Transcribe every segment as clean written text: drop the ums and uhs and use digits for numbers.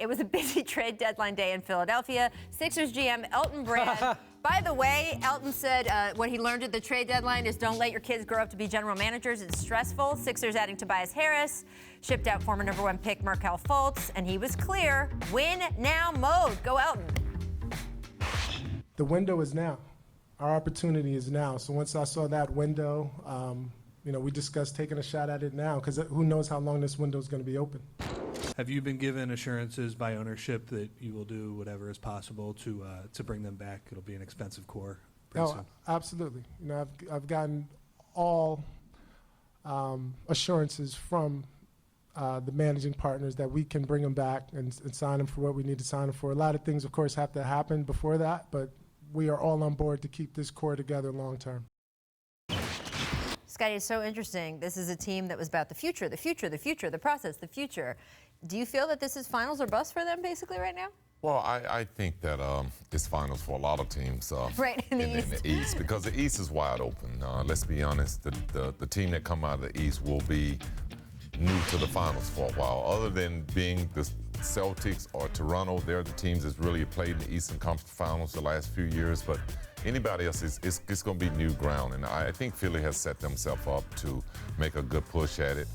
It was a busy trade deadline day in Philadelphia. Sixers GM Elton Brand. By the way, Elton said what he learned at the trade deadline is don't let your kids grow up to be general managers. It's stressful. Sixers adding Tobias Harris, shipped out former #1 pick Markelle Fultz, and he was clear. Win now mode. Go Elton. The window is now. Our opportunity is now. So once I saw that window, we discussed taking a shot at it now because who knows how long this window is going to be open. Have you been given assurances by ownership that you will do whatever is possible to bring them back? It'll be an expensive core. Oh, absolutely. I've gotten all assurances from the managing partners that we can bring them back and sign them for what we need to sign them for. A lot of things, of course, have to happen before that, but we are all on board to keep this core together long term. Scottie, it's so interesting. This is a team that was about the future, the process, the future. Do you feel that this is finals or bust for them basically right now? Well, I think that it's finals for a lot of teams right, in the East because the East is wide open. Let's be honest, the team that come out of the East will be new to the finals for a while. Other than being the Celtics or Toronto, they're the teams that's really played in the Eastern Conference Finals the last few years, but anybody else, it's going to be new ground, and I think Philly has set themselves up to make a good push at it.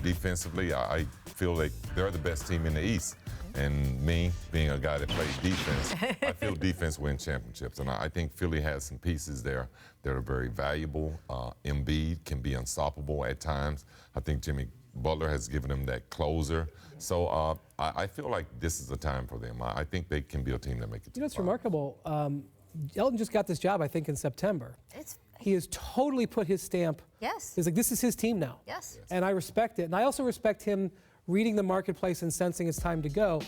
Defensively, I feel like they're the best team in the East, and me, being a guy that plays defense, I feel defense wins championships, and I think Philly has some pieces there that are very valuable. Embiid can be unstoppable at times. I think Jimmy Butler has given them that closer. So I feel like this is the time for them. I think they can be a team that makes it to the it's finals. remarkable. Elton just got this job, I think, in September. He has totally put his stamp. Yes. He's like, this is his team now. Yes. And I respect it. And I also respect him reading the marketplace and sensing it's time to go.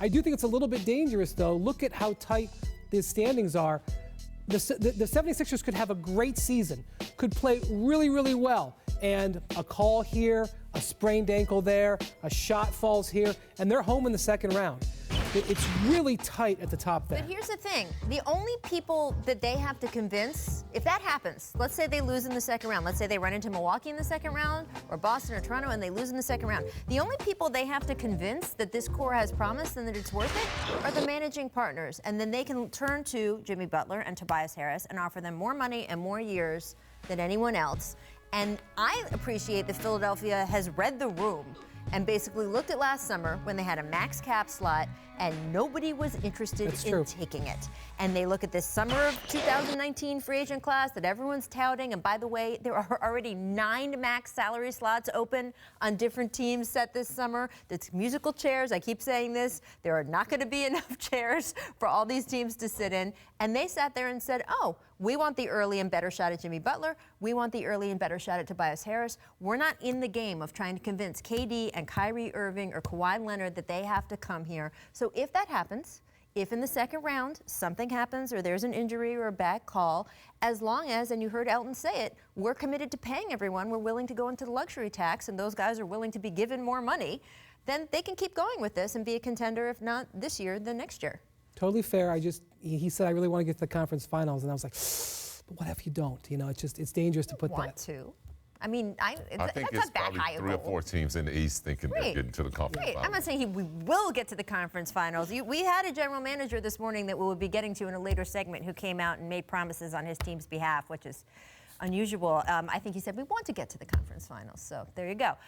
I do think it's a little bit dangerous, though. Look at how tight the standings are. The 76ers could have a great season, could play really, really well. And a call here, a sprained ankle there, a shot falls here, and they're home in the second round. It's really tight at the top there. But here's the thing. The only people that they have to convince, if that happens, let's say they lose in the second round. Let's say they run into Milwaukee in the second round or Boston or Toronto and they lose in the second round. The only people they have to convince that this core has promise and that it's worth it are the managing partners. And then they can turn to Jimmy Butler and Tobias Harris and offer them more money and more years than anyone else. And I appreciate that Philadelphia has read the room and basically looked at last summer when they had a max cap slot and nobody was interested in taking it. And they look at this summer of 2019 free agent class that everyone's touting. And by the way, there are already 9 max salary slots open on different teams set this summer. That's musical chairs. I keep saying this. There are not going to be enough chairs for all these teams to sit in. And they sat there and said, oh, we want the early and better shot at Jimmy Butler. We want the early and better shot at Tobias Harris. We're not in the game of trying to convince KD and Kyrie Irving or Kawhi Leonard that they have to come here. So if that happens, if in the second round something happens or there's an injury or a bad call, as long as, and you heard Elton say it, we're committed to paying everyone, we're willing to go into the luxury tax, and those guys are willing to be given more money, then they can keep going with this and be a contender, if not this year, then next year. Totally fair. He said, I really want to get to the conference finals. And I was like, but what if you don't? It's dangerous to put that. Want to. I mean, I think it's probably 3 or 4 teams in the East thinking they're getting to the conference finals. I'm not saying we will get to the conference finals. We had a general manager this morning that we will be getting to in a later segment who came out and made promises on his team's behalf, which is unusual. I think he said we want to get to the conference finals. So there you go.